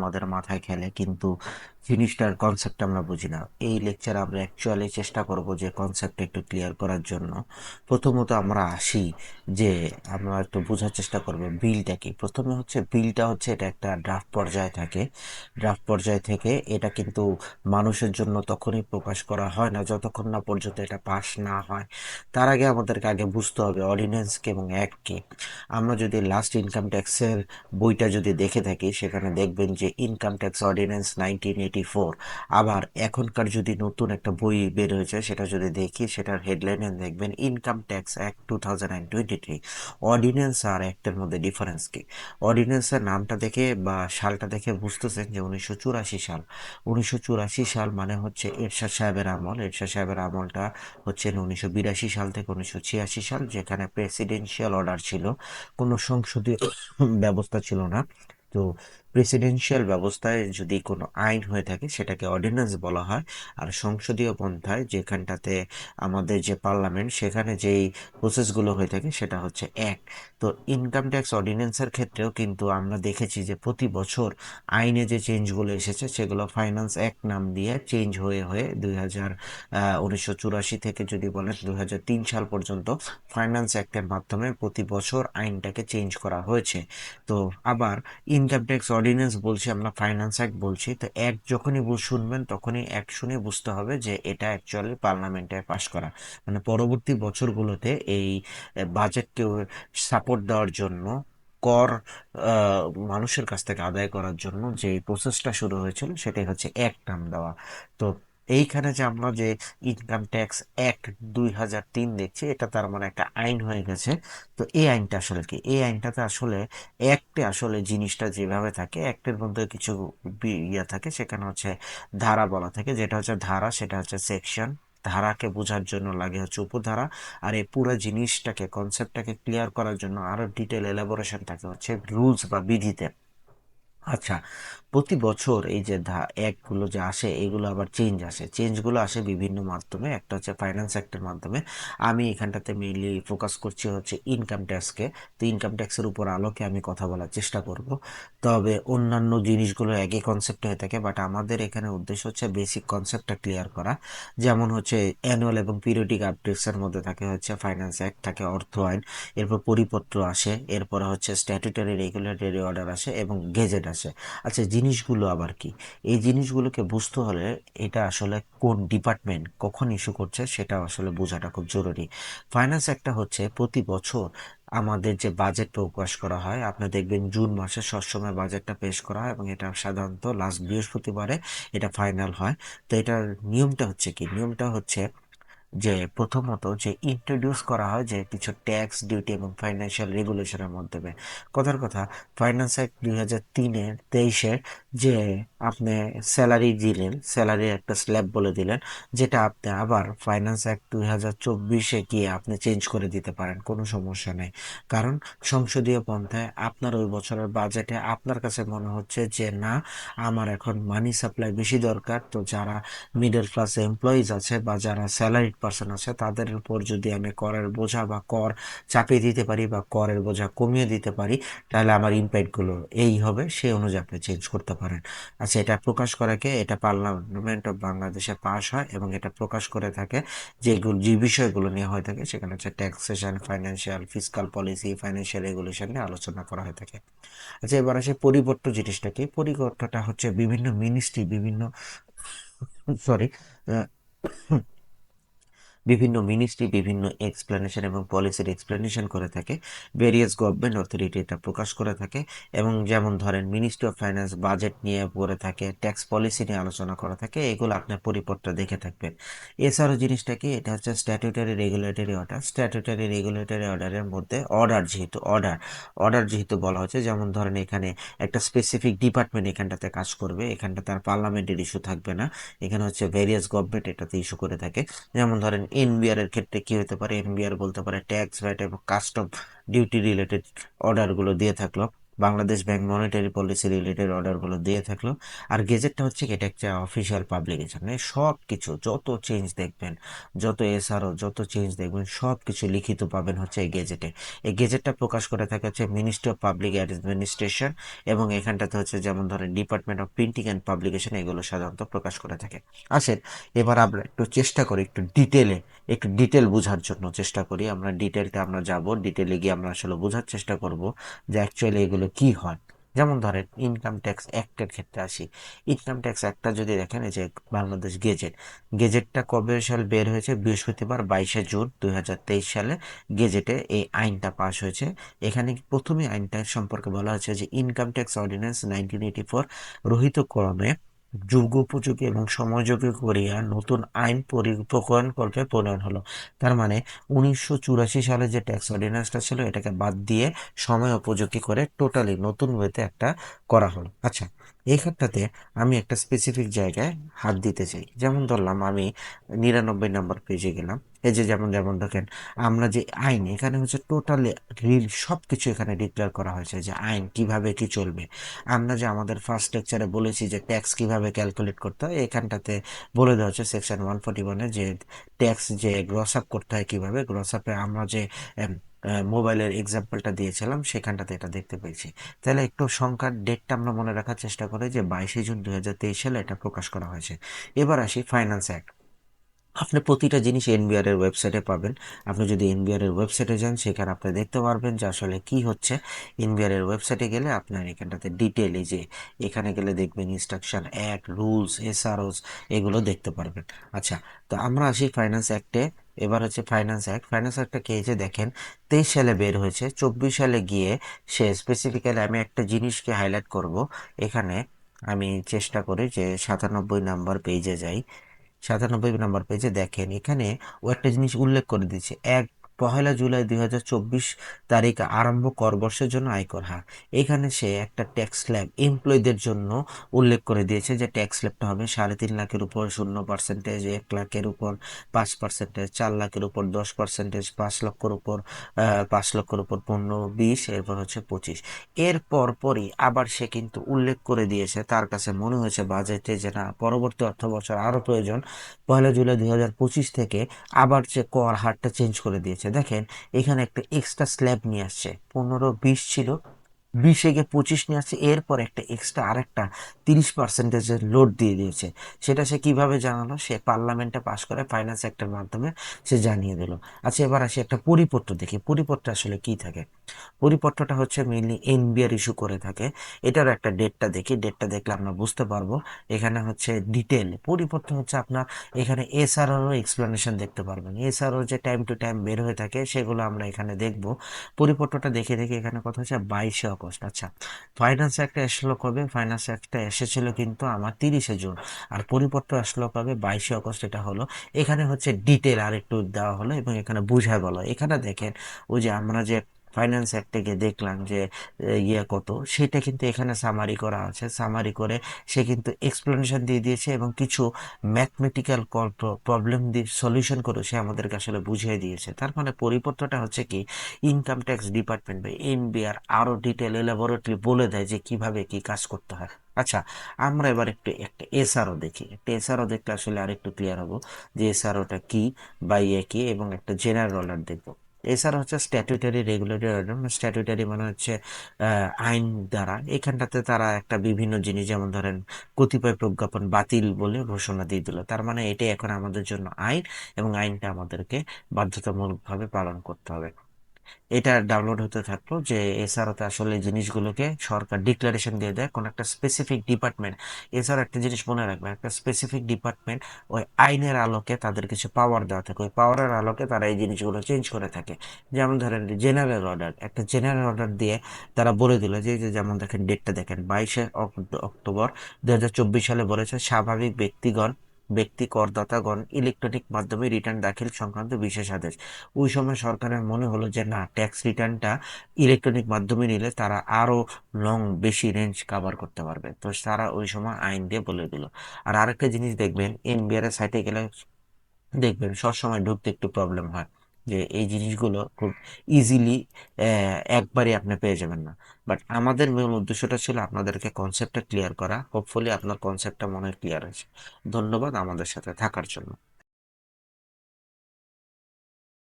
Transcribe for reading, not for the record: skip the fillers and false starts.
আমাদের মাথায় খেলে, কিন্তু জিনিসটার কনসেপ্ট আমরা বুঝি না। এই লেকচার আমরা অ্যাকচুয়ালি চেষ্টা করব যে কনসেপ্ট একটু ক্লিয়ার করার জন্য। প্রথমত আমরা আসি যে আমরা একটু বোঝার চেষ্টা করব বিলটা কি। প্রথমে হচ্ছে বিলটা হচ্ছে এটা একটা ড্রাফট পর্যায়ে থাকে। ড্রাফট পর্যায় থেকে এটা কিন্তু মানুষের জন্য তখনই প্রকাশ করা হয় না যতক্ষণ না পর্যন্ত এটা পাস না হয়। তার আগে আমাদেরকে আগে বুঝতে হবে অর্ডিন্যান্স কে এবং অ্যাক্ট কে। আমরা যদি লাস্ট ইনকাম ট্যাক্সের বইটা যদি দেখে থাকি, সেখানে দেখবেন যে ইনকাম ট্যাক্স অর্ডিন্যান্স 1984। আবার এখনকার যদি নতুন একটা বই বের হয়েছে সেটা যদি দেখি, সেটার হেডলাইনে দেখবেন ইনকাম ট্যাক্স অ্যাক্ট 2023। অর্ডিন্যান্স আর অ্যাক্টের মধ্যে ডিফারেন্স কি? অর্ডিন্যান্সের নামটা দেখে বা সালটা দেখে বুঝতেছেন যে 1984 সাল। 1984 সাল মানে হচ্ছে এরশাদ সাহেবের আমল। এরশাদ সাহেবের আমলটা হচ্ছে 1982 সাল থেকে 1986 সাল, যেখানে প্রেসিডেন্সিয়াল অর্ডার ছিল, কোনো সংসদীয় ব্যবস্থা ছিল না। তো প্রেসিডেন্সিয়াল ব্যবস্থায় যদি কোনো আইন হয়ে থাকে সেটাকে অর্ডিন্যান্স বলা হয়। আর সংসদীয় পন্থায় যেখানটাতে আমাদের যে পার্লামেন্ট, সেখানে যেই প্রসেসগুলো হয়ে থাকে সেটা হচ্ছে অ্যাক্ট। তো ইনকাম ট্যাক্স অর্ডিন্যান্সের ক্ষেত্রেও কিন্তু আমরা দেখেছি যে প্রতি বছর আইনে যে চেঞ্জগুলো এসেছে সেগুলো ফাইন্যান্স অ্যাক্ট নাম দিয়ে চেঞ্জ হয়ে হয়ে 1984 থেকে যদি বলেন 2003 সাল পর্যন্ত ফাইন্যান্স অ্যাক্টের মাধ্যমে প্রতি বছর আইনটাকে চেঞ্জ করা হয়েছে। তো আবার ইনকাম ট্যাক্স অর্ডিন্যান্স বলছি, আমরা ফাইন্যান্স অ্যাক্ট বলছি। তো অ্যাক্ট যখনই শুনবেন তখনই অ্যাক্ট শুনে বুঝতে হবে যে এটা অ্যাকচুয়ালি পার্লামেন্টে পাশ করা। মানে পরবর্তী বছরগুলোতে এই বাজেটকে সাপোর্ট দেওয়ার জন্য, কর মানুষের কাছ থেকে আদায় করার জন্য যে প্রসেসটা শুরু হয়েছিল সেটাই হচ্ছে অ্যাক্ট নাম দেওয়া। তো এইখানে যে আমরা যে ইনকাম ট্যাক্স অ্যাক্ট 2003 দেখছি, এটা তার মানে একটা আইন হয়ে গেছে। তো এই আইনটা আসলে কি? এই আইনটাতে আসলে অ্যাক্টে আসলে জিনিসটা যেভাবে থাকে, অ্যাক্টের মধ্যে কিছু ইয়ে থাকে, সেখানে হচ্ছে ধারা বলা থাকে। যেটা হচ্ছে ধারা, সেটা হচ্ছে সেকশন। ধারাকে বোঝার জন্য লাগে হচ্ছে উপধারা। আর এই পুরো জিনিসটাকে, কনসেপ্টটাকে ক্লিয়ার করার জন্য আরো ডিটেল এলাবোরেশন থাকে হচ্ছে রুলস বা বিধিতে। আচ্ছা, প্রতি বছর এই যে অ্যাক্টগুলো যে আসে, এগুলো আবার চেঞ্জগুলো আসে বিভিন্ন মাধ্যমে। একটা হচ্ছে ফাইন্যান্স অ্যাক্টের মাধ্যমে। আমি এখানটাতে মেইনলি ফোকাস করছি হচ্ছে ইনকাম ট্যাক্সকে। তো ইনকাম ট্যাক্সের উপর আলোকে আমি কথা বলার চেষ্টা করব। তবে অন্যান্য জিনিসগুলো একই কনসেপ্ট হয়ে থাকে, বাট আমাদের এখানে উদ্দেশ্য হচ্ছে বেসিক কনসেপ্টটা ক্লিয়ার করা। যেমন হচ্ছে অ্যানুয়াল এবং পিরিয়ডিক আপডেটসের মধ্যে থাকে হচ্ছে ফাইন্যান্স অ্যাক্ট, থাকে অর্থ আইন, এরপর পরিপত্র আসে, এরপর হচ্ছে স্ট্যাটুটরি রেগুলেটরি অর্ডার আসে এবং গেজেট আসে। আচ্ছা, জিনিসগুলো আবার কি? এই জিনিসগুলোকে বুঝতে হলে এটা আসলে কোন ডিপার্টমেন্ট কখন ইস্যু করছে সেটা আসলে বোঝাটা খুব জরুরি। ফাইন্যান্স একটা হচ্ছে প্রতি বছর আমাদের যে বাজেট প্রকাশ করা হয়, আপনি দেখবেন জুন মাসে সবসময় বাজেটটা পেশ করা হয় এবং এটা সাধারণত লাস্ট বৃহস্পতিবারে এটা ফাইনাল হয়। তো এটার নিয়মটা হচ্ছে কি? নিয়মটা হচ্ছে যে প্রথমত যে ইন্ট্রোডিউস করা হয় যে কিছু ট্যাক্স, ডিউটি এবং ফাইন্যান্সিয়াল রেগুলেশনের মাধ্যমে। কথার কথা, ফাইন্যান্স অ্যাক্ট 2023-এর যে আপনি স্যালারি দিলেন, স্যালারির একটা স্ল্যাব বলে দিলেন, যেটা আপনি আবার ফাইন্যান্স অ্যাক্ট 2024-এ গিয়ে আপনি চেঞ্জ করে দিতে পারেন, কোনো সমস্যা নেই। কারণ সংসদীয় পন্থায় আপনার ওই বছরের বাজেটে আপনার কাছে মনে হচ্ছে যে না, আমার এখন মানি সাপ্লাই বেশি দরকার। তো যারা মিডল ক্লাস এমপ্লয়িজ আছে বা যারা স্যালারিড পার্সন আছে, তাদের উপর যদি আমি করের বোঝা বা কর চাপিয়ে দিতে পারি বা করের বোঝা কমিয়ে দিতে পারি, তাহলে আমার ইম্প্যাক্টগুলো এই হবে, সেই অনুযায়ী আপনি চেঞ্জ করতে পারেন। আচ্ছা, এটা প্রকাশ করাকে, এটা পার্লামেন্ট অফ বাংলাদেশে পাস হয় এবং এটা প্রকাশ করে থাকে যেগুলো, যে বিষয়গুলো নিয়ে হয়ে থাকে, সেখানে হচ্ছে taxation, financial, fiscal policy, financial regulation নিয়ে আলোচনা করা হয়ে থাকে। আচ্ছা, এবার আসে পরিবর্তন জিনিসটা কি। পরিবর্তনটা হচ্ছে বিভিন্ন মিনিস্ট্রি, বিভিন্ন, সরি, বিভিন্ন এক্সপ্লেনেশন এবং পলিসির এক্সপ্লেনেশন করে থাকে। ভেরিয়াস গভর্নমেন্ট অথরিটি এটা প্রকাশ করে থাকে। এবং যেমন ধরেন মিনিস্ট্রি অফ ফাইন্যান্স বাজেট নিয়ে পড়ে থাকে, ট্যাক্স পলিসি নিয়ে আলোচনা করা থাকে, এগুলো আপনার পরিপত্র দেখে থাকবেন। এছাড়াও জিনিসটা কি, এটা হচ্ছে statutory regulatory order. Statutory regulatory অর্ডারের মধ্যে অর্ডার যেহেতু বলা হচ্ছে, যেমন ধরেন এখানে একটা স্পেসিফিক ডিপার্টমেন্ট এখানটাতে কাজ করবে, এখানটাতে আর পার্লামেন্টের ইস্যু থাকবে না। এখানে হচ্ছে ভেরিয়াস গভর্নমেন্ট এটাতে ইস্যু করে থাকে। যেমন ধরেন এনবিআর এর ক্ষেত্রে কি হতে পারে, এনবিআর বলতে পারে ট্যাক্স, ভ্যাট এবং কাস্টম ডিউটি রিলেটেড অর্ডারগুলো দিয়ে থাকলো। Bangladesh bank monetary policy related অর্ডারগুলো দিয়ে থাকলো। আর গেজেটটা হচ্ছে কি, এটা একটা অফিসিয়াল পাবলিকেশন, সব কিছু যত চেঞ্জ দেখবেন, যত এসআরও যত চেঞ্জ দেখবেন সব কিছু লিখিত পাবেন হচ্ছে এই গেজেটে। এই গেজেটটা প্রকাশ করে থাকে হচ্ছে মিনিস্ট্রি অফ পাবলিক অ্যাডমিনিস্ট্রেশন, এবং এখানটাতে হচ্ছে যেমন ধরেন department of printing and publication, এগুলো সাধারণত প্রকাশ করে থাকে। আসেন এবার আমরা একটু চেষ্টা করি একটু ডিটেল বোঝার জন্য চেষ্টা করি। আমরা ডিটেলটা আমরা যাব, ডিটেলে গিয়ে আমরা আসলে বোঝার চেষ্টা করব যে অ্যাকচুয়ালি এগুলো কি হয়। যেমন ধরেন ইনকাম ট্যাক্স অ্যাক্টের ক্ষেত্রে আসি। ইনকাম ট্যাক্স অ্যাক্টটা যদি দেখেন, এই যে বাংলাদেশ গেজেটটা কবে সাল বের হয়েছে, বৃহস্পতিবার 22শে জুন 2023 সালে গেজেটে এই আইনটা পাশ হয়েছে। এখানে প্রথমে আইনটা সম্পর্কে বলা হয়েছে যে ইনকাম ট্যাক্স অর্ডিন্যান্স 1984 রহিত ক্রমে যুগোপযোগী এবং সময়োপযোগী করিয়া নতুন আইন প্রণয়নকল্পে প্রণয়ন হলো। তার মানে 1984 সালে যে ট্যাক্স অর্ডিন্যান্সটা ছিল এটাকে বাদ দিয়ে সময় উপযোগী করে টোটালি নতুন ওয়েতে একটা করা হলো। আচ্ছা, এই ক্ষেত্রতে আমি একটা স্পেসিফিক জায়গায় হাত দিতে চাই। যেমন ধরলাম আমি 99 নম্বর পেজে গেলাম। এই যে যেমন যেমন দেখেন, আমরা যে আইন এখানে হচ্ছে টোটালি সব কিছু এখানে ডিক্লেয়ার করা হয়েছে যে আইন কিভাবে কি চলবে। আমরা যে আমাদের ফার্স্ট লেকচারে বলেছি যে ট্যাক্স কিভাবে ক্যালকুলেট করতে হয়, এখানটাতে বলে দেওয়া হচ্ছে সেকশন 141-এ যে ট্যাক্স যে গ্রস আপ করতে হয় কিভাবে। গ্রস আপে আমরা যে মোবাইলের এক্সাম্পলটা দিয়েছিলাম সেখানটাতে এটা দেখতে পেয়েছি। তাহলে একটু সংখ্যার ডেটটা আমরা মনে রাখার চেষ্টা করি যে 22শে জুন 2023 সালে এটা প্রকাশ করা হয়েছে। এবার আসি ফাইন্যান্স অ্যাক্ট। আপনি প্রতিটা জিনিস এনবিআর এর ওয়েবসাইটে পাবেন। আপনি যদি এনবিআর এর ওয়েবসাইটে যান সেখানে আপনি দেখতে পারবেন যে আসলে কি হচ্ছে। এনবিআর এর ওয়েবসাইটে গেলে আপনার এখানটাতে ডিটেল, এই যে এখানে গেলে দেখবেন ইনস্ট্রাকশন, অ্যাক্ট, রুলস, এসআরওস, এগুলো দেখতে পারবেন। আচ্ছা, তো আমরা আসি ফাইন্যান্স অ্যাক্টে। এবার হচ্ছে ফাইন্যান্স অ্যাক্টটা কে, যে দেখেন 23 সালে বের হয়েছে, 24 সালে গিয়ে সে স্পেসিফিক্যালি আমি একটা জিনিসকে হাইলাইট করব এখানে। আমি চেষ্টা করি যে 97 নাম্বার পেজে যাই। 97 নম্বর পেজে দেখেন, এখানে ও একটা জিনিস উল্লেখ করে দিচ্ছে, 1 জুলাই 2024 তারিখ আরম্ভ কর বর্ষের জন্য আয়কর হার। এখানে সে একটা ট্যাক্স স্ল্যাব এমপ্লয়ীদের জন্য উল্লেখ করে দিয়েছে যে ট্যাক্স স্ল্যাবটা হবে 3.5 লাখের উপর 0%, 1 লাখের উপর 5%, 4 লাখের উপর 10%, 5 লক্ষের উপর 5 লক্ষের উপর 15, 20, এরপর হচ্ছে 25। এর পরই আবার সে কিন্তু উল্লেখ করে দিয়েছে, তার কাছে মনে হয়েছে বাজেটে যে না, পরবর্তী অর্থ বছর আরো প্রয়োজন, 1 জুলাই 2025 থেকে আবার যে কর হারটা চেঞ্জ করে দিয়েছে। দেখেন এখানে একটা এক্সট্রা স্ল্যাব নিয়ে আসছে, 15, 20 ছিল, 20 থেকে 25 নিয়ে আসছে, এরপর একটা এক্সট্রা আরেকটা 30%-এর লোড দিয়ে দিয়েছে। সেটা সে কিভাবে জানালো, সে পার্লামেন্টে পাশ করে ফাইন্যান্স অ্যাক্টের মাধ্যমে সে জানিয়ে দিল। আচ্ছা, এবার আসি একটা পরিপত্র দেখি, পরিপত্র আসলে কি থাকে। পরিপত্রটা হচ্ছে মেইনলি এনবিআর ইস্যু করে থাকে। এটার একটা ডেটটা দেখি, ডেটটা দেখলে আমরা বুঝতে পারবো। এখানে হচ্ছে ডিটেল পরিপত্র হচ্ছে আপনার, এখানে এসআরও এক্সপ্লেনেশন দেখতে পারবেন। এসআরও যে টাইম টু টাইম বের হয়ে থাকে সেগুলো আমরা এখানে দেখব। পরিপত্রটা দেখে দেখে এখানে কথা হচ্ছে 22শে আগস্ট। আচ্ছা, ফাইন্যান্স অ্যাক্টটা আসলো কবে? ফাইন্যান্স অ্যাক্টটা এসেছিল কিন্তু আমার 30শে জুন, আর পরিপত্র আসলো কবে? 22শে আগস্ট। এটা হলো এখানে হচ্ছে ডিটেল আর একটু দেওয়া হলো এবং এখানে বুঝায় বলো। এখানে দেখেন ওই যে আমরা যে ফাইন্যান্স অ্যাক্ট থেকে দেখলাম যে ইয়ে কত, সেটা কিন্তু এখানে সামারি করা আছে। সামারি করে সে কিন্তু এক্সপ্লেনেশন দিয়ে দিয়েছে এবং কিছু ম্যাথমেটিক্যাল প্রবলেম দিয়ে সলিউশন করে সে আমাদেরকে আসলে বুঝিয়ে দিয়েছে। তার মানে পরিপত্রটা হচ্ছে কি, ইনকাম ট্যাক্স ডিপার্টমেন্ট বা এনবিআর আরো ডিটেল এলাবোরেটলি বলে দেয় যে কিভাবে কি কাজ করতে হয়। আচ্ছা, আমরা এবার একটু একটা এসআরও দেখি। একটা এসআরও দেখলে আসলে আরেকটু ক্লিয়ার হবো যে এসআরওটা কি বা ইয়ে কি, এবং একটা জেনারেল অর্ডার দেখবো। এছাড়া হচ্ছে স্ট্যাটুটারি রেগুলেটরি অর্ডার। স্ট্যাটুটারি মানে হচ্ছে আইন দ্বারা, এখানটাতে তারা একটা বিভিন্ন জিনিস, যেমন ধরেন কতিপয় প্রজ্ঞাপন বাতিল বলে ঘোষণা দিয়ে দিল, তার মানে এটাই এখন আমাদের জন্য আইন, এবং আইনটা আমাদেরকে বাধ্যতামূলকভাবে পালন করতে হবে। এটা ডাউনলোড হতে থাকলো যে এছাড়াতে আসলে জিনিসগুলোকে সরকার ডিক্লারেশন দিয়ে দেয় কোন একটা স্পেসিফিক ডিপার্টমেন্ট। এছাড়া একটা জিনিস মনে রাখবেন, একটা স্পেসিফিক ডিপার্টমেন্ট ওই আইনের আলোকে তাদের কিছু পাওয়ার দেওয়া থাকে, ওই পাওয়ারের আলোকে তারা এই জিনিসগুলো চেঞ্জ করে থাকে। যেমন ধরেন জেনারেল অর্ডার, একটা জেনারেল অর্ডার দিয়ে তারা বলে দিল যে যেমন দেখেন ডেটটা দেখেন, 22শে অক্টোবর 2024 সালে বলেছে স্বাভাবিক ব্যক্তি করদাতাগণ ইলেকট্রনিক মাধ্যমে রিটার্ন দাখিল সংক্রান্ত বিশেষ আদেশ। ওই সময় সরকারের মনে হলো যে না, ট্যাক্স রিটার্নটা ইলেকট্রনিক মাধ্যমে নিলে তারা আরো বেশি রেঞ্জ কাভার করতে পারবে, তো তারা ওই সময় আইন দিয়ে বলে দিল। আর আরেকটা জিনিস দেখবেন, এনবিআর এর সাইটে গেলে দেখবেন সবসময় ঢুকতে একটু প্রবলেম হয়। যে এই জিনিসগুলো খুব ইজিলি একবারে আপনি পেয়ে যাবেন না। বাট আমাদের মূল উদ্দেশ্যটা ছিল আপনাদেরকে কনসেপ্টটা ক্লিয়ার করা। হোপফুলি আপনার কনসেপ্টটা মনে ক্লিয়ার হয়েছে। ধন্যবাদ আমাদের সাথে থাকার জন্য।